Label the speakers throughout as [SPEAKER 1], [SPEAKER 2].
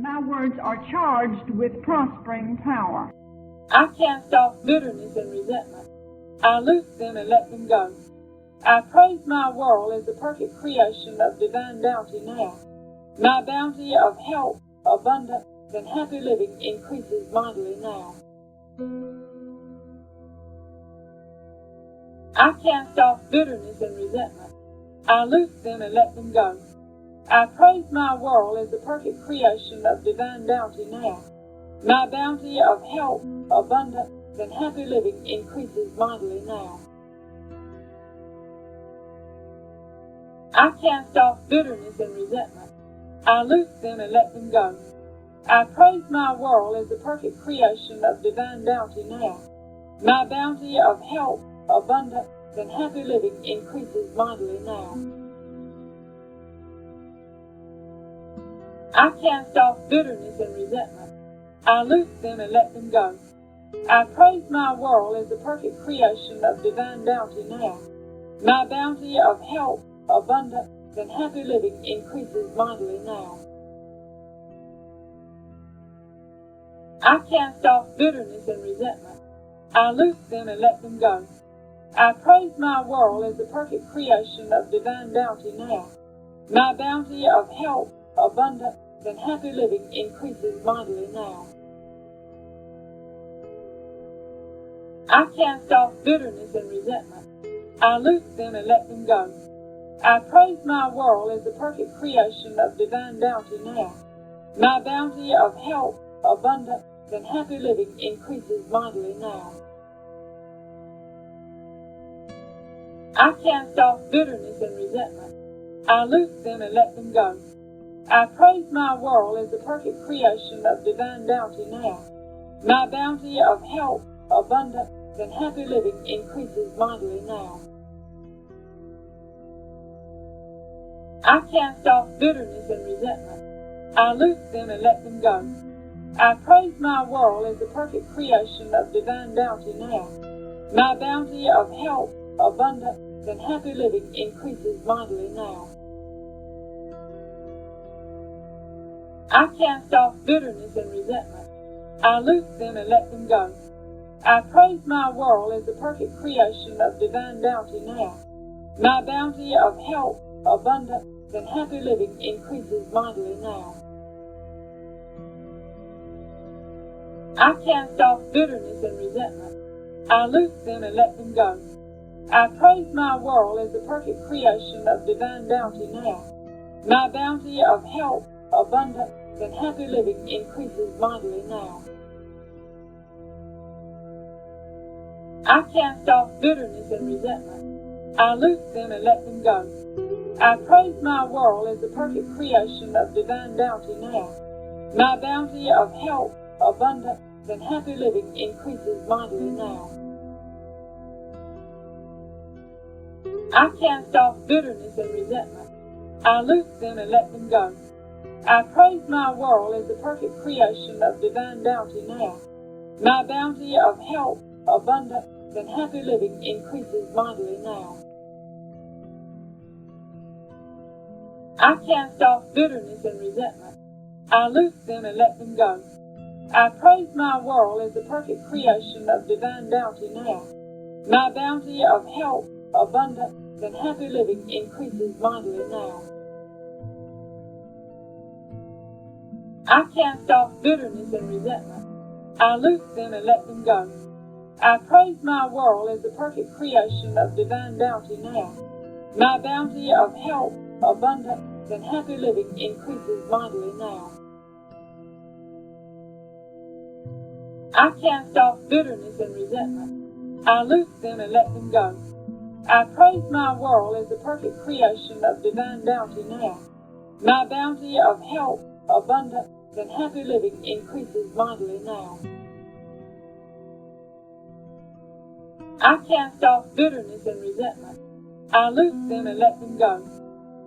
[SPEAKER 1] My words are charged with prospering power.
[SPEAKER 2] I cast off bitterness and resentment. I loose them and let them go. I praise my world as the perfect creation of divine bounty now. My bounty of health, abundance, and happy living increases mightily now. I cast off bitterness and resentment. I loose them and let them go. I praise my world as the perfect creation of divine bounty now. My bounty of health, abundance, and happy living increases mightily now. I cast off bitterness and resentment. I loose them and let them go. I praise my world as the perfect creation of divine bounty now. My bounty of health, abundance, and happy living increases mightily now. I cast off bitterness and resentment. I loose them and let them go. I praise my world as the perfect creation of divine bounty now. My bounty of health, abundance, and happy living increases mightily now. I cast off bitterness and resentment. I loose them and let them go. I praise my world as the perfect creation of divine bounty now. My bounty of health, abundance, and happy living increases mightily now. I cast off bitterness and resentment. I loose them and let them go. I praise my world as the perfect creation of divine bounty now. My bounty of health, abundance, and happy living increases mightily now. I cast off bitterness and resentment. I loose them and let them go. I praise my world as the perfect creation of divine bounty now. My bounty of health, abundance, and happy living increases mightily now. I cast off bitterness and resentment. I loose them and let them go. I praise my world as the perfect creation of divine bounty now. My bounty of health, abundance, and happy living increases mightily now. I cast off bitterness and resentment. I loose them and let them go. I praise my world as the perfect creation of divine bounty now. My bounty of health, abundance, and happy living increases mightily now. I cast off bitterness and resentment. I loose them and let them go. I praise my world as the perfect creation of divine bounty now. My bounty of health, abundance, and happy living increases mightily now. I cast off bitterness and resentment. I loose them and let them go. I praise my world as the perfect creation of divine bounty now. My bounty of health, abundance, and happy living increases mightily now. I cast off bitterness and resentment. I loose them and let them go. I praise my world as the perfect creation of divine bounty now. My bounty of health, abundance, and happy living increases mightily now. I cast off bitterness and resentment. I loose them and let them go. I praise my world as the perfect creation of divine bounty now. My bounty of health, abundance, and happy living increases mightily now. I cast off bitterness and resentment. I loose them and let them go. I praise my world as the perfect creation of divine bounty now. My bounty of health, abundance, and happy living increases mightily now. I cast off bitterness and resentment. I loose them and let them go. I praise my world as the perfect creation of divine bounty now. My bounty of health, abundance, and happy living increases mightily now. I cast off bitterness and resentment. I loose them and let them go.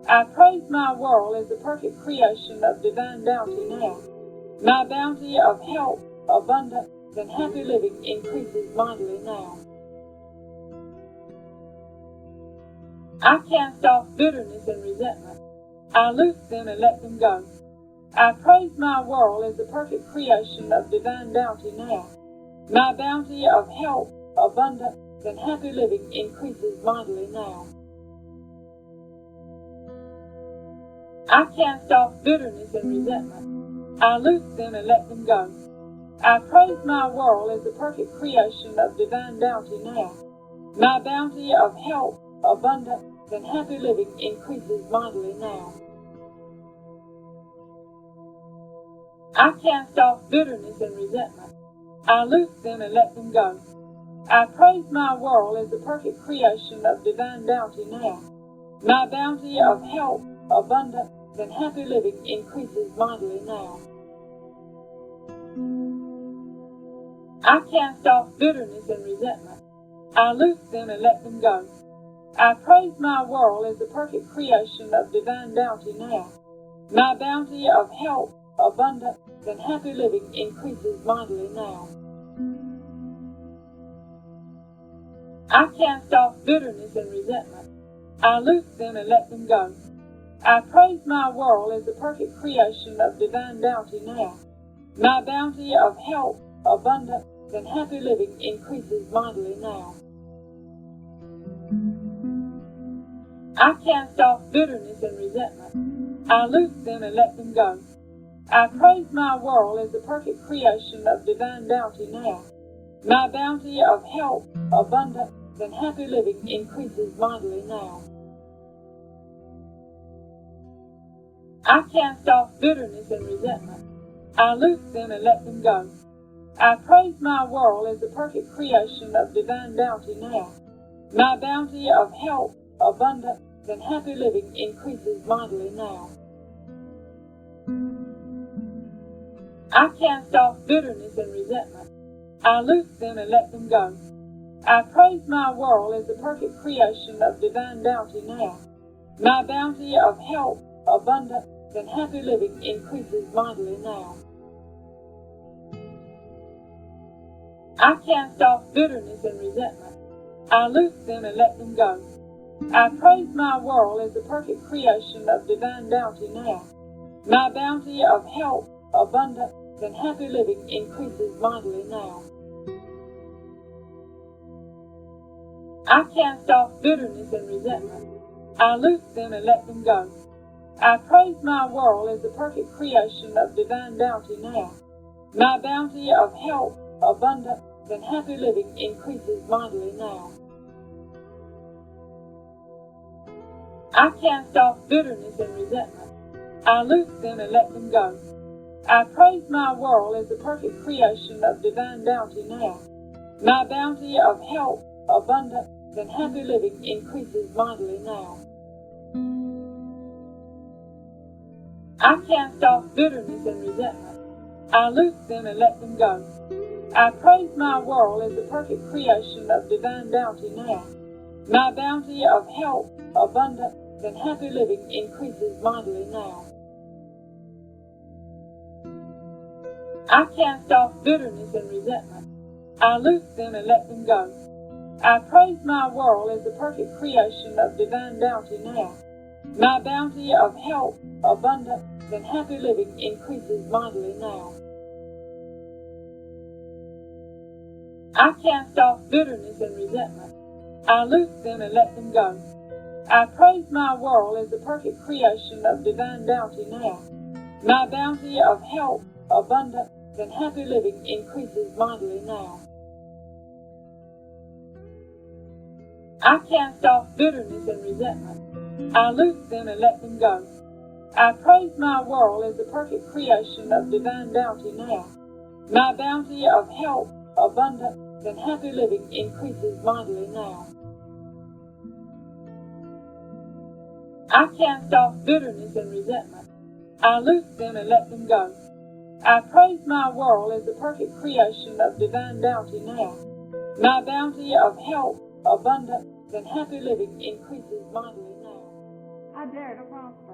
[SPEAKER 2] I praise my world as the perfect creation of divine bounty now. My bounty of health, abundance, and happy living increases mightily now. I cast off bitterness and resentment. I loose them and let them go. I praise my world as the perfect creation of divine bounty now. My bounty of health, abundance, and happy living increases mightily now. I cast off bitterness and resentment. I loose them and let them go. I praise my world as the perfect creation of divine bounty now. My bounty of health, abundance, and happy living increases mightily now. I cast off bitterness and resentment. I loose them and let them go. I praise my world as the perfect creation of divine bounty now. My bounty of health, abundance, and happy living increases mightily now. I cast off bitterness and resentment. I loose them and let them go. I praise my world as the perfect creation of divine bounty now. My bounty of health, abundance, and happy living increases mightily now. I cast off bitterness and resentment. I loose them and let them go. I praise my world as the perfect creation of divine bounty now. My bounty of health, abundance, and happy living increases mightily now. I cast off bitterness and resentment. I loose them and let them go. I praise my world as the perfect creation of divine bounty now. My bounty of health, abundance, and happy living increases mightily now. I cast off bitterness and resentment. I loose them and let them go. I praise my world as the perfect creation of divine bounty now. My bounty of health, abundance, and happy living increases mightily now. I cast off bitterness and resentment. I loose them and let them go. I praise my world as the perfect creation of divine bounty now. My bounty of health, abundance, and happy living increases mightily now. I cast off bitterness and resentment. I loose them and let them go. I praise my world as the perfect creation of divine bounty now. My bounty of health, abundance, and happy living increases mightily now. I cast off bitterness and resentment. I loose them and let them go. I praise my world as the perfect creation of divine bounty now. My bounty of health, abundance, and happy living increases mightily now. I cast off bitterness and resentment. I loose them and let them go. I praise my world as the perfect creation of divine bounty now. My bounty of health, abundance, and happy living increases mightily now. I cast off bitterness and resentment. I loose them and let them go. I praise my world as the perfect creation of divine bounty now. My bounty of health, abundance, and happy living increases mightily now. I cast off bitterness and resentment. I loose them and let them go. I praise my world as the perfect creation of divine bounty now. My bounty of health, abundance, and happy living increases mightily now. I cast off bitterness and resentment. I loose them and let them go. I praise my world as the perfect creation of divine bounty now. My bounty of health, abundance, and happy living increases mightily now. I cast off bitterness and resentment. I loose them and let them go. I praise my world as the perfect creation of divine bounty now. My bounty of health, abundance, and happy living increases mightily now. I cast off bitterness and resentment. I loose them and let them go. I praise my world as the perfect creation of divine bounty now. My bounty of health, abundance, and happy living increases mightily now.
[SPEAKER 1] I dare to prosper.